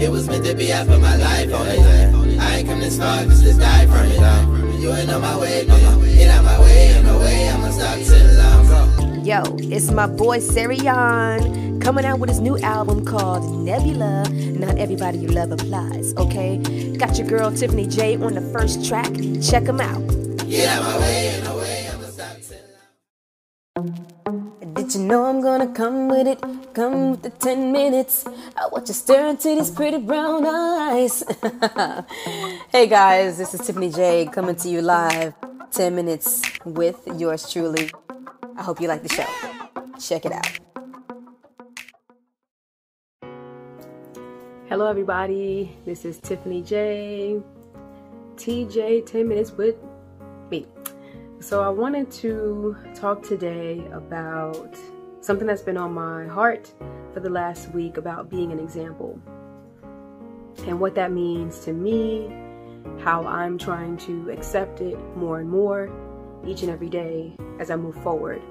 It was meant to be, I put my life on it. I ain't come this far just to die from it. You ain't on my way, get out my way, ain't no way I'ma stop till I'm. Yo, it's my boy Serion coming out with his new album called Nebula. Not everybody you love applies, okay? Got your girl Tiffany J on the first track. Check him out. Get out my way, ain't no way I'ma stop till I'm. Did you know I'm gonna come with it? Come with the 10 minutes. I want you staring into these pretty brown eyes. Hey guys, this is Tiffany J coming to you live. 10 minutes with yours truly. I hope you like the show. Check it out. Hello everybody, this is Tiffany J. TJ 10 minutes with me. So I wanted to talk today about something that's been on my heart for the last week about being an example and what that means to me, how I'm trying to accept it more and more each and every day as I move forward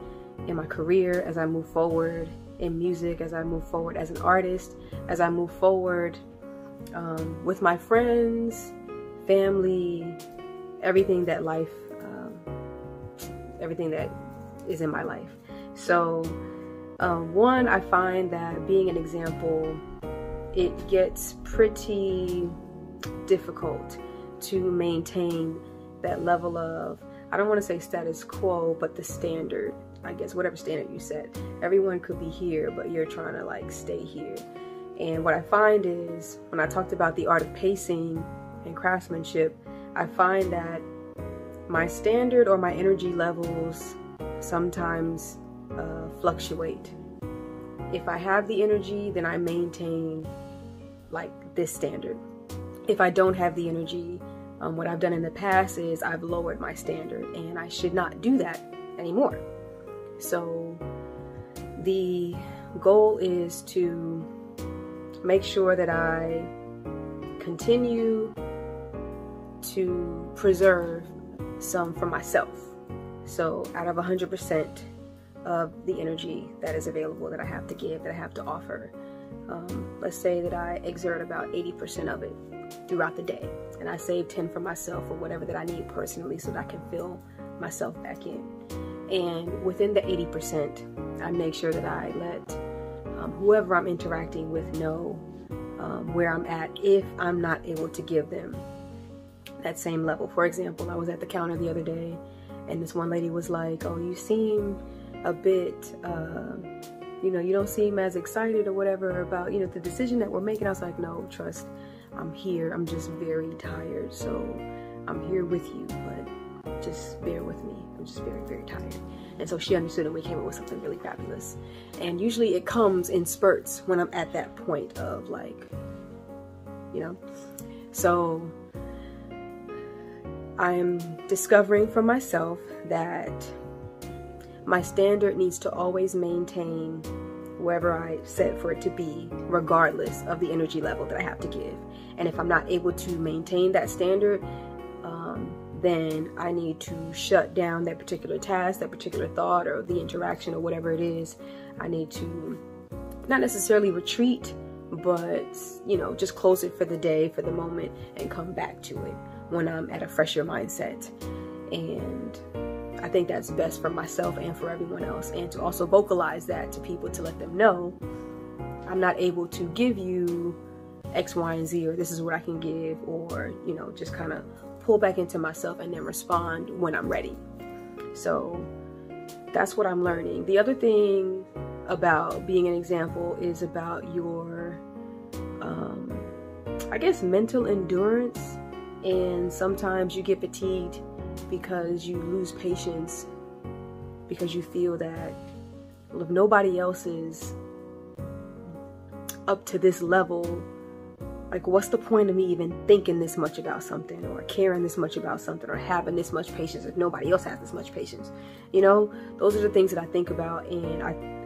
in my career, as I move forward in music, as I move forward as an artist, as I move forward with my friends, family, everything that life, everything that is in my life. So one, I find that being an example, it gets pretty difficult to maintain that level of, I don't want to say status quo, but the standard, I guess, whatever standard you set. Everyone could be here, but you're trying to like stay here. And what I find is when I talked about the art of pacing and craftsmanship, I find that my standard or my energy levels sometimes fluctuate. If I have the energy, then I maintain like this standard. If I don't have the energy, what I've done in the past is I've lowered my standard, and I should not do that anymore. So the goal is to make sure that I continue to preserve some for myself. So out of 100% of the energy that is available, that I have to give, that I have to offer, let's say that I exert about 80% of it throughout the day, and I save 10 for myself or whatever that I need personally so that I can fill myself back in. And within the 80%, I make sure that I let whoever I'm interacting with know where I'm at if I'm not able to give them that same level. For example, I was at the counter the other day, and this one lady was like, "Oh, you seem a bit, you don't seem as excited or whatever about, the decision that we're making." I was like, "No, trust, I'm here. I'm just very tired. So I'm here with you, but just bear with me. I'm just very, very tired." And so she understood, and we came up with something really fabulous. And usually it comes in spurts when I'm at that point of like, so I'm discovering for myself that my standard needs to always maintain wherever I set for it to be, regardless of the energy level that I have to give. And if I'm not able to maintain that standard, then I need to shut down that particular task, that particular thought, or the interaction, or whatever it is. I need to not necessarily retreat, but just close it for the day, for the moment, and come back to it when I'm at a fresher mindset. And I think that's best for myself and for everyone else, and to also vocalize that to people, to let them know I'm not able to give you X, Y, and Z, or this is what I can give, or just kind of pull back into myself and then respond when I'm ready. So that's what I'm learning. The other thing about being an example is about your I guess mental endurance. And sometimes you get fatigued because you lose patience, because you feel that, well, if nobody else is up to this level, like, what's the point of me even thinking this much about something, or caring this much about something, or having this much patience if nobody else has this much patience? Those are the things that I think about. And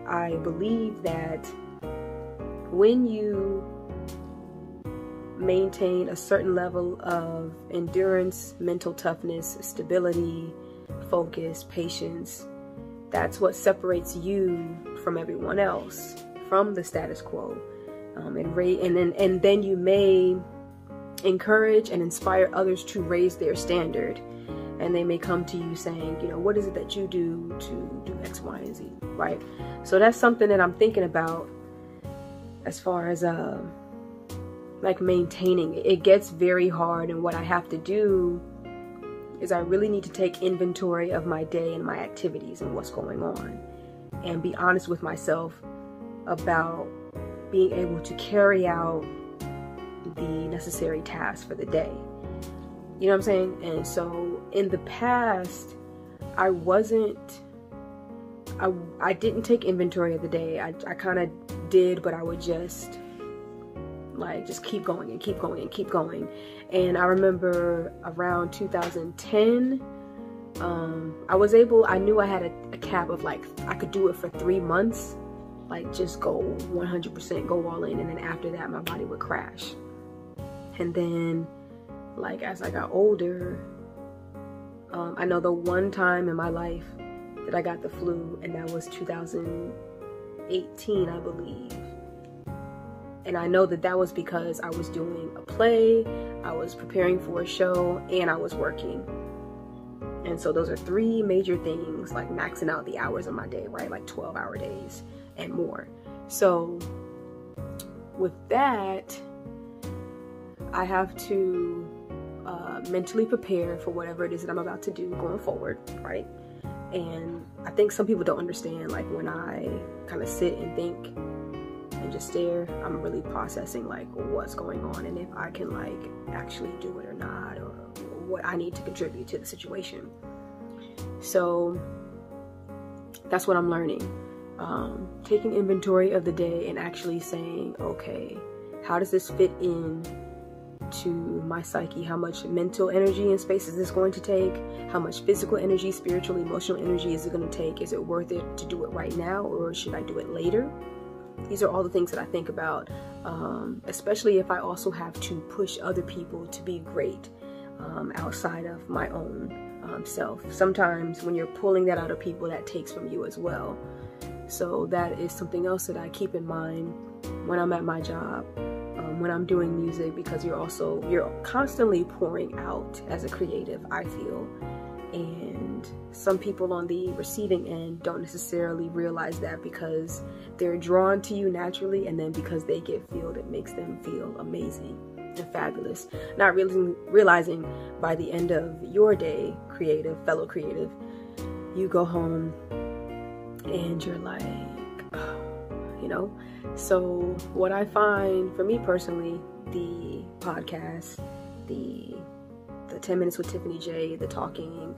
I believe that when you maintain a certain level of endurance, mental toughness, stability, focus, patience, that's what separates you from everyone else, from the status quo. and then you may encourage and inspire others to raise their standard, and they may come to you saying, you know, what is it that you do to do X, Y, and Z, right? So that's something that I'm thinking about as far as like maintaining it. It gets very hard, and what I have to do is I really need to take inventory of my day and my activities and what's going on, and be honest with myself about being able to carry out the necessary tasks for the day. You know what I'm saying? And so in the past, I didn't take inventory of the day. I kind of did, but I would just keep going and keep going and keep going. And I remember around 2010, I knew I had a cap of like, I could do it for 3 months, like just go 100%, go all in. And then after that, my body would crash. And then like, as I got older, I know the one time in my life that I got the flu, and that was 2018, I believe. And I know that that was because I was doing a play, I was preparing for a show, and I was working. And so those are 3 major things, like maxing out the hours of my day, right? Like 12-hour days and more. So with that, I have to mentally prepare for whatever it is that I'm about to do going forward, right? And I think some people don't understand, like when I kind of sit and think and just stare, I'm really processing like what's going on, and if I can like actually do it or not, or what I need to contribute to the situation. So that's what I'm learning. Taking inventory of the day and actually saying, okay, how does this fit in to my psyche? How much mental energy and space is this going to take? How much physical energy, spiritual, emotional energy is it going to take? Is it worth it to do it right now, or should I do it later? These are all the things that I think about, especially if I also have to push other people to be great outside of my own self. Sometimes when you're pulling that out of people, that takes from you as well. So that is something else that I keep in mind when I'm at my job, when I'm doing music, because you're constantly pouring out as a creative, I feel. And some people on the receiving end don't necessarily realize that, because they're drawn to you naturally, and then because they get filled, it makes them feel amazing and fabulous. Not realizing by the end of your day, fellow creative, you go home and you're like, oh, you know? So what I find for me personally, the podcast, the 10 Minutes with Tiffany J, the talking,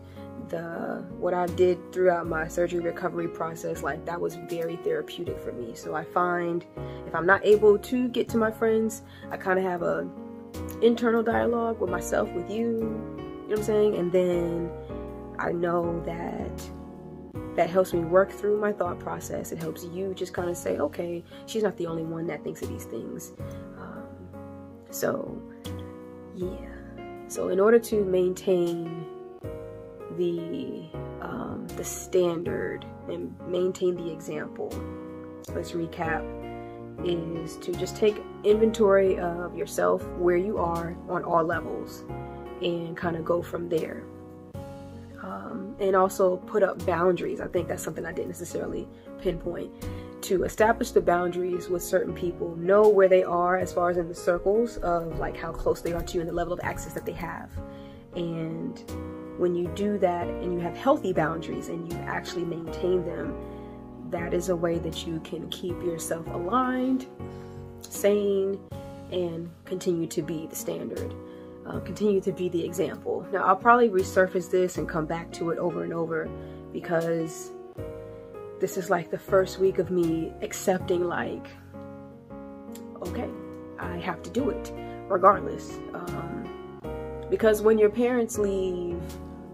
what I did throughout my surgery recovery process, like that was very therapeutic for me. So I find if I'm not able to get to my friends, I kind of have a internal dialogue with myself, with you, you know what I'm saying? And then I know that helps me work through my thought process. It helps you just kind of say, okay, she's not the only one that thinks of these things. So yeah. So in order to maintain the standard and maintain the example, let's recap, is to just take inventory of yourself, where you are on all levels, and kind of go from there. And also put up boundaries. I think that's something I didn't necessarily pinpoint. To establish the boundaries with certain people, know where they are as far as in the circles of like how close they are to you and the level of access that they have. And when you do that and you have healthy boundaries and you actually maintain them, that is a way that you can keep yourself aligned, sane, and continue to be the standard. Continue to be the example. Now, I'll probably resurface this and come back to it over and over, because this is like the first week of me accepting, like, okay, I have to do it regardless. Because when your parents leave,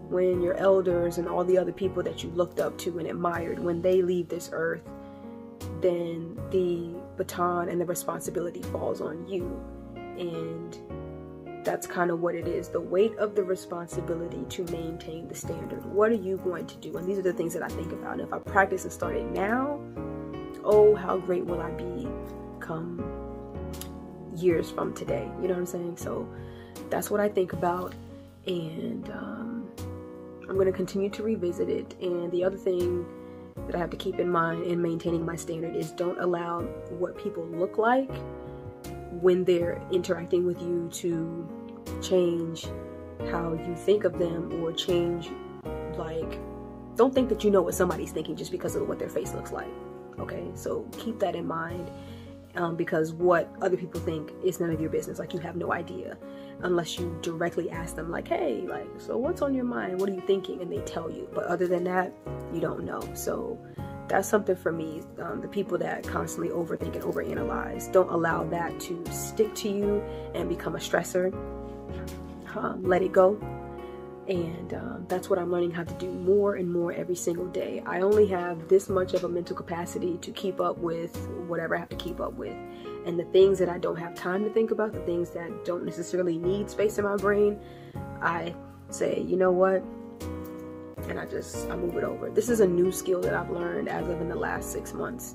when your elders and all the other people that you looked up to and admired, when they leave this earth, then the baton and the responsibility falls on you. And that's kind of what it is, the weight of the responsibility to maintain the standard. What are you going to do? And these are the things that I think about. And if I practice and start it now, oh, how great will I be come years from today. You know what I'm saying? So that's what I think about, and I'm going to continue to revisit it. And the other thing that I have to keep in mind in maintaining my standard is don't allow what people look like when they're interacting with you to change how you think of them, or change, like, don't think that you know what somebody's thinking just because of what their face looks like. Okay, so keep that in mind, because what other people think is none of your business. Like, you have no idea unless you directly ask them, like, hey, like, so what's on your mind? What are you thinking? And they tell you. But other than that, you don't know. So that's something for me. The people that constantly overthink and overanalyze, don't allow that to stick to you and become a stressor. Let it go. And that's what I'm learning how to do more and more every single day. I only have this much of a mental capacity to keep up with whatever I have to keep up with. And the things that I don't have time to think about, the things that don't necessarily need space in my brain, I say, you know what? And I move it over. This is a new skill that I've learned as of in the last 6 months,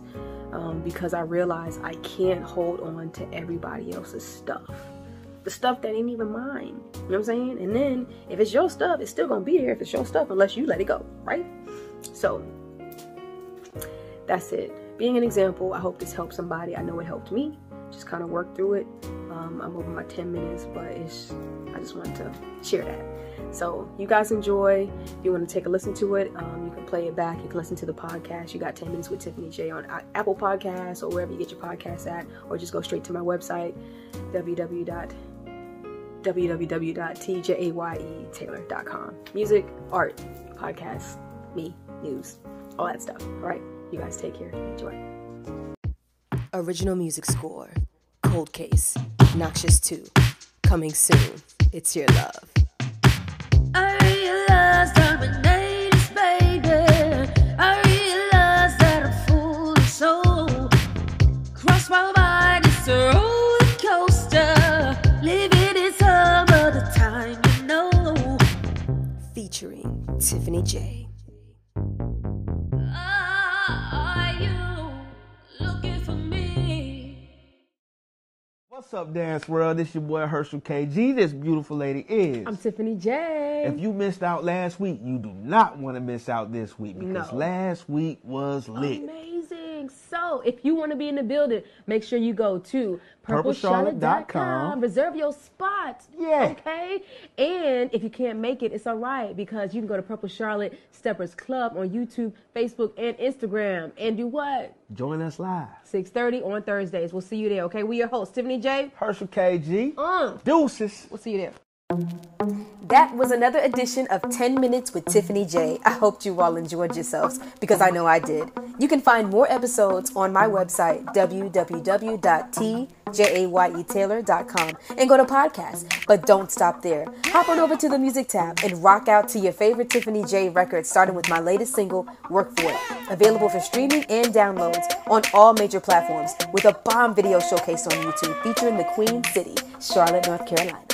because I realize I can't hold on to everybody else's stuff. The stuff that ain't even mine. You know what I'm saying? And then if it's your stuff, it's still gonna be there if it's your stuff, unless you let it go, right? So that's it. Being an example, I hope this helps somebody. I know it helped me. Just kind of work through it. I'm over my 10 minutes, but I just wanted to share that. So you guys enjoy. If you want to take a listen to it, you can play it back. You can listen to the podcast. You got 10 Minutes with Tiffany J on Apple Podcasts or wherever you get your podcasts at, or just go straight to my website, www.tjayetaylor.com. Music, art, podcasts, me, news, all that stuff. All right, you guys take care. Enjoy. Original music score, Cold Case, Noxious 2, coming soon. It's your love. I realize I'm an 80s baby. I realize that I'm full of soul. Cross my mind, it's a roller coaster. Living in some other time, you know. Featuring Tiffany J. Are you looking for me? What's up, Dance World? This your boy Herschel KG. This beautiful lady is. I'm Tiffany J. If you missed out last week, you do not want to miss out this week, because last week was lit. Amazing. So if you want to be in the building, make sure you go to purplecharlotte.com. Reserve your spot. Yeah. Okay. And if you can't make it, it's all right, because you can go to Purple Charlotte Steppers Club on YouTube, Facebook, and Instagram, and do what? Join us live. 6:30 on Thursdays. We'll see you there. Okay. We your host, Tiffany J. Herschel KG. Mm. Deuces. We'll see you there. That was another edition of 10 Minutes with Tiffany J. I hope you all enjoyed yourselves, because I know I did. You can find more episodes on my website, www.tjayetaylor.com, and go to podcasts. But don't stop there. Hop on over to the music tab and rock out to your favorite Tiffany J records, starting with my latest single, Work For It. Available for streaming and downloads on all major platforms, with a bomb video showcase on YouTube featuring the Queen City, Charlotte, North Carolina.